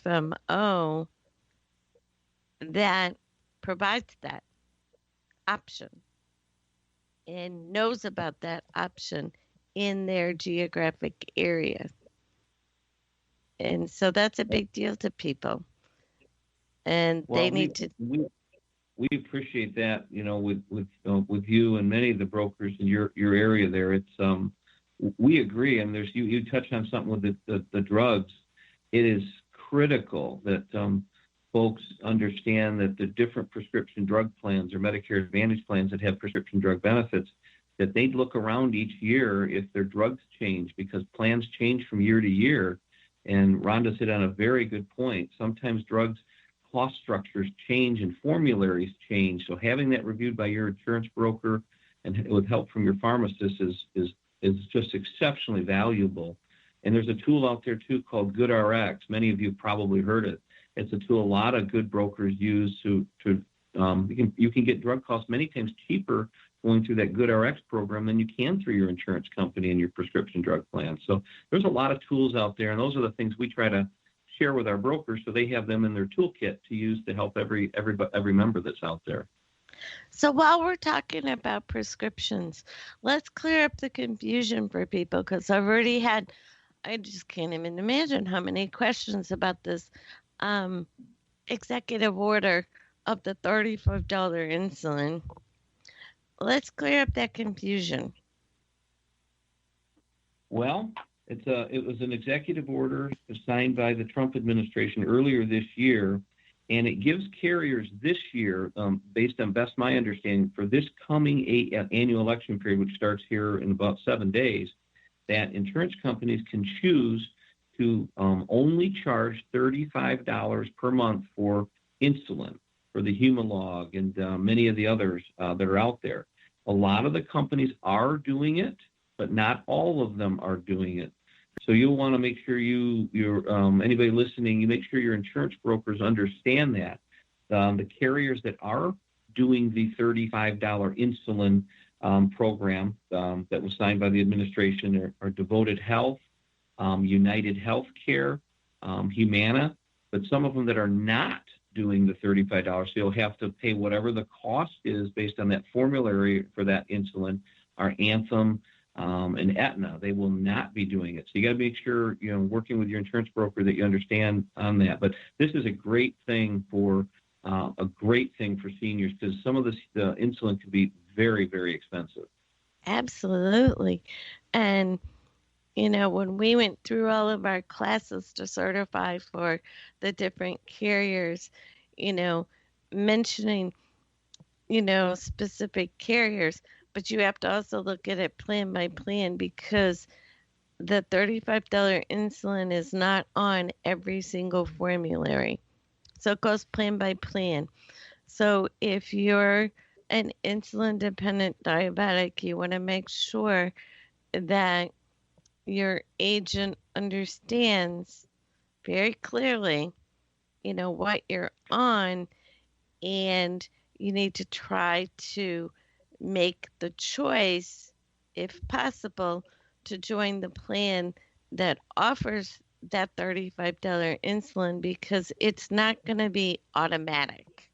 FMO that provides that option and knows about that option in their geographic area. And so that's a big deal to people. And Well, they need to. we appreciate that, with you and many of the brokers in your area there. It's we agree, and there's you touched on something with the drugs. It is critical that folks understand that the different prescription drug plans or Medicare Advantage plans that have prescription drug benefits, that they'd look around each year if their drugs change, because plans change from year to year. And Rhonda's hit on a very good point. Sometimes drugs cost structures change and formularies change. So having that reviewed by your insurance broker and with help from your pharmacist is just exceptionally valuable. And there's a tool out there too called GoodRx. Many of you probably heard it. It's a tool a lot of good brokers use you can get drug costs many times cheaper going through that GoodRx program than you can through your insurance company and your prescription drug plan. So there's a lot of tools out there, and those are the things we try to share with our brokers so they have them in their toolkit to use to help every member that's out there. So while we're talking about prescriptions, let's clear up the confusion for people, because I just can't even imagine how many questions about this executive order of the $35 insulin. Let's clear up that confusion. Well, it was an executive order signed by the Trump administration earlier this year, and it gives carriers this year, based on best my understanding, for this coming annual election period, which starts here in about 7 days, that insurance companies can choose to only charge $35 per month for insulin, for the Humalog and many of the others that are out there. A lot of the companies are doing it, but not all of them are doing it. So you'll want to make sure anybody listening, you make sure your insurance brokers understand that. The carriers that are doing the $35 insulin program that was signed by the administration are Devoted Health, United Healthcare, Humana, but some of them that are not doing the $35, so you'll have to pay whatever the cost is based on that formulary for that insulin, are Anthem and Aetna. They will not be doing it. So you got to make sure, working with your insurance broker, that you understand on that. But this is a great thing for seniors, because some of the insulin can be very, very expensive. Absolutely. And when we went through all of our classes to certify for the different carriers, mentioning, specific carriers, but you have to also look at it plan by plan, because the $35 insulin is not on every single formulary. So it goes plan by plan. So if you're an insulin dependent diabetic, you want to make sure that your agent understands very clearly, what you're on, and you need to try to make the choice, if possible, to join the plan that offers that $35 insulin, because it's not going to be automatic.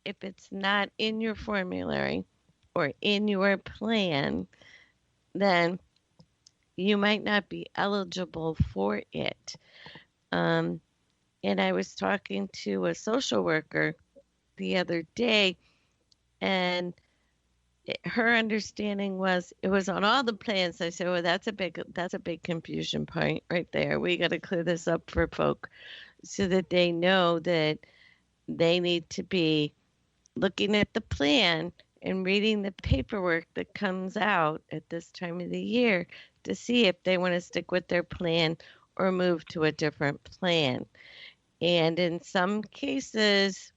If it's not in your formulary or in your plan, then you might not be eligible for it. And I was talking to a social worker the other day, and her understanding was it was on all the plans. I said, well, that's a big confusion point right there. We got to clear this up for folk so that they know that they need to be looking at the plan and reading the paperwork that comes out at this time of the year to see if they want to stick with their plan or move to a different plan. And in some cases,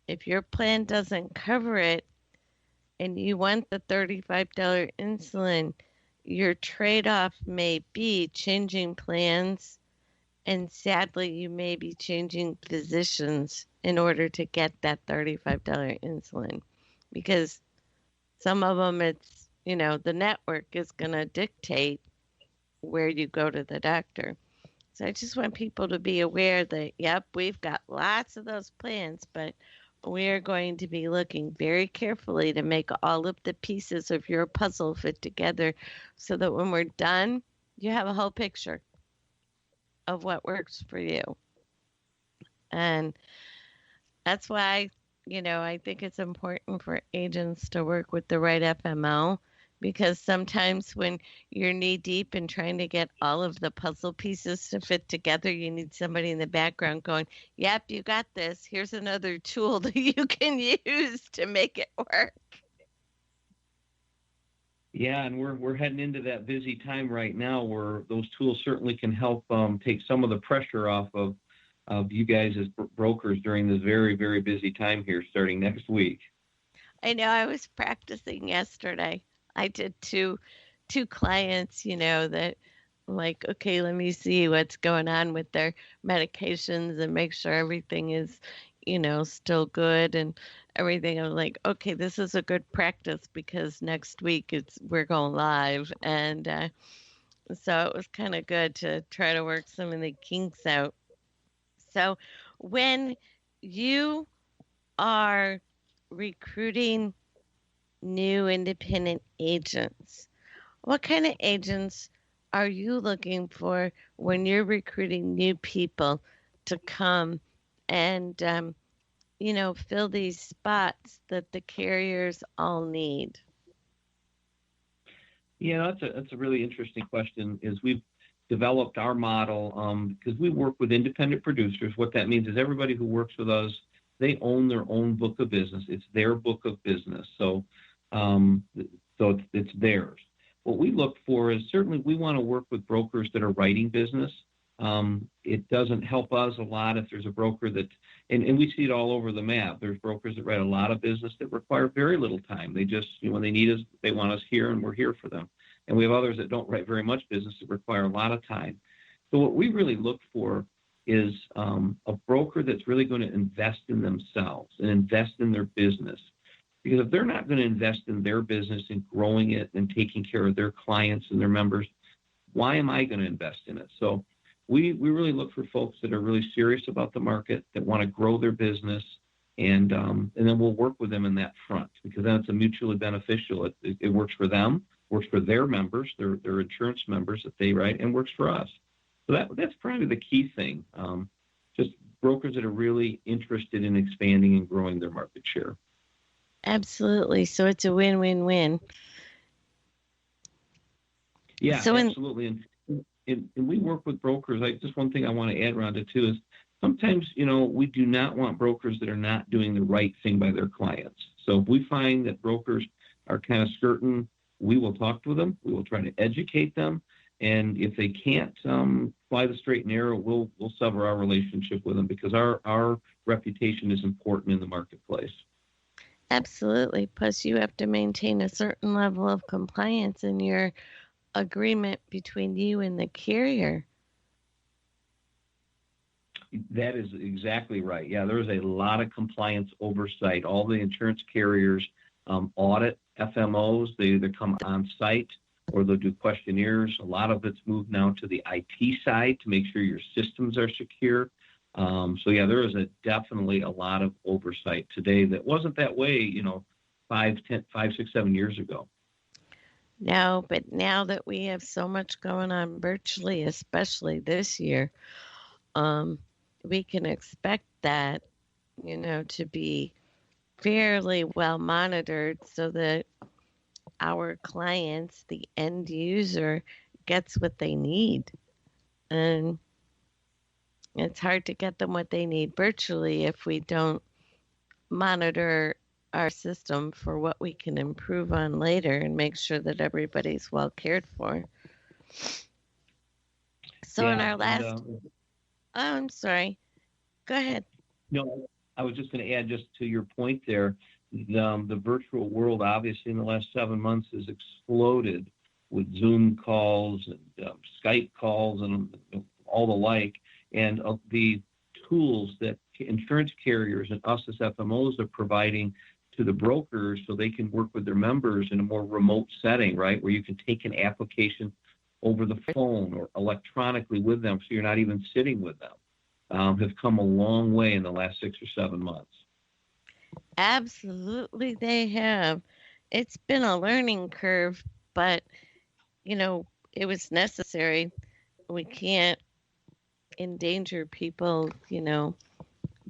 if your plan doesn't cover it and you want the $35 insulin, your trade-off may be changing plans, and sadly, you may be changing physicians in order to get that $35 insulin, because some of them, it's, the network is going to dictate where you go to the doctor. So I just want people to be aware that, yep, we've got lots of those plans, but we're going to be looking very carefully to make all of the pieces of your puzzle fit together so that when we're done, you have a whole picture of what works for you. And that's why, I think it's important for agents to work with the right FMO, because sometimes when you're knee deep in trying to get all of the puzzle pieces to fit together, you need somebody in the background going, yep, you got this. Here's another tool that you can use to make it work. Yeah, and we're heading into that busy time right now where those tools certainly can help take some of the pressure off of you guys as brokers during this very, very busy time here starting next week. I know, I was practicing yesterday. I did two clients, that like, okay, let me see what's going on with their medications and make sure everything is, still good and everything. I'm like, okay, this is a good practice because next week we're going live. And so it was kind of good to try to work some of the kinks out. So when you are recruiting new independent agents, what kind of agents are you looking for when you're recruiting new people to come and, fill these spots that the carriers all need? Yeah, that's a really interesting question. Is we've developed our model because we work with independent producers. What that means is everybody who works with us, they own their own book of business. It's their book of business, so it's theirs. What we look for is certainly we want to work with brokers that are writing business. It doesn't help us a lot if there's a broker that, and we see it all over the map. There's brokers that write a lot of business that require very little time. They just, when they need us, they want us here and we're here for them. And we have others that don't write very much business that require a lot of time. So what we really look for is a broker that's really going to invest in themselves and invest in their business. Because if they're not going to invest in their business and growing it and taking care of their clients and their members, why am I going to invest in it? So we really look for folks that are really serious about the market, that want to grow their business, and then we'll work with them in that front, because then it's a mutually beneficial. It works for them, works for their members, their insurance members that they write, and works for us. So that's probably the key thing. Just brokers that are really interested in expanding and growing their market share. Absolutely. So it's a win-win-win. Yeah, so absolutely. And we work with brokers. Just one thing I want to add, Rhonda, too, is sometimes, we do not want brokers that are not doing the right thing by their clients. So if we find that brokers are kind of skirting, we will talk to them. We will try to educate them. And if they can't fly the straight and narrow, we'll sever our relationship with them, because our reputation is important in the marketplace. Absolutely. Plus, you have to maintain a certain level of compliance in your agreement between you and the carrier. That is exactly right. Yeah, there's a lot of compliance oversight. All the insurance carriers audit FMOs. They either come on site or they'll do questionnaires. A lot of it's moved now to the IT side to make sure your systems are secure. So yeah, there is definitely a lot of oversight today that wasn't that way, 5, 6, 7 years ago. No, but now that we have so much going on virtually, especially this year, we can expect that, to be fairly well monitored so that our clients, the end user, gets what they need. And it's hard to get them what they need virtually if we don't monitor our system for what we can improve on later and make sure that everybody's well cared for. So in our last, I'm sorry, go ahead. No, I was just going to add, just to your point there, the virtual world obviously in the last 7 months has exploded with Zoom calls and Skype calls and all the like, and the tools that insurance carriers and us as FMOs are providing to the brokers so they can work with their members in a more remote setting, right, where you can take an application over the phone or electronically with them, so you're not even sitting with them, have come a long way in the last 6 or 7 months. Absolutely, they have. It's been a learning curve, but it was necessary. We can't endanger people,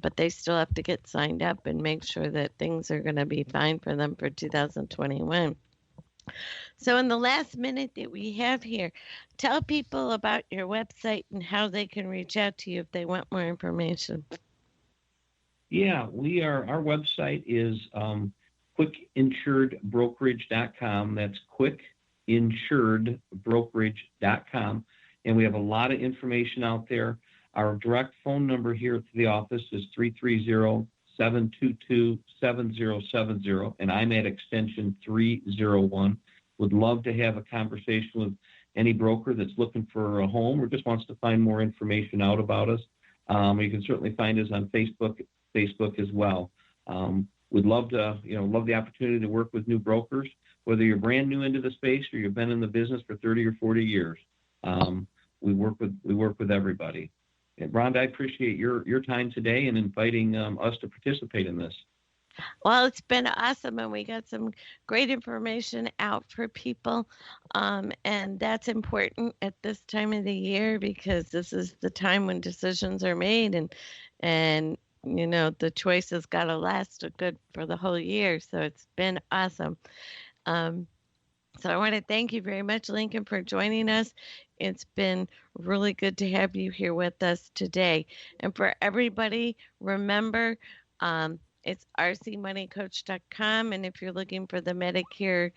but they still have to get signed up and make sure that things are going to be fine for them for 2021. So, in the last minute that we have here, tell people about your website and how they can reach out to you if they want more information. Yeah, our website is quickinsuredbrokerage.com. That's quickinsuredbrokerage.com. And we have a lot of information out there. Our direct phone number here at the office is 330-722-7070, and I'm at extension 301. Would love to have a conversation with any broker that's looking for a home or just wants to find more information out about us. You can certainly find us on Facebook as well. We'd love the opportunity to work with new brokers, whether you're brand new into the space or you've been in the business for 30 or 40 years. We work with everybody. And Rhonda, I appreciate your time today and inviting us to participate in this. Well, it's been awesome, and we got some great information out for people, and that's important at this time of the year because this is the time when decisions are made, and the choice has got to last good for the whole year. So it's been awesome. So I want to thank you very much, Lincoln, for joining us. It's been really good to have you here with us today. And for everybody, remember, it's rcmoneycoach.com. And if you're looking for the Medicare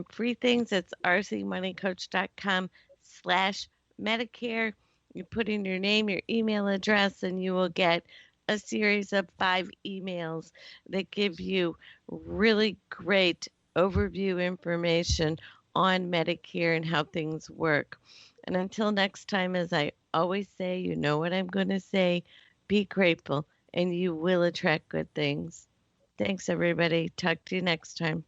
free things, it's rcmoneycoach.com/Medicare. You put in your name, your email address, and you will get a series of 5 emails that give you really great overview information on Medicare and how things work. And until next time, as I always say, you know what I'm going to say, be grateful and you will attract good things. Thanks, everybody. Talk to you next time.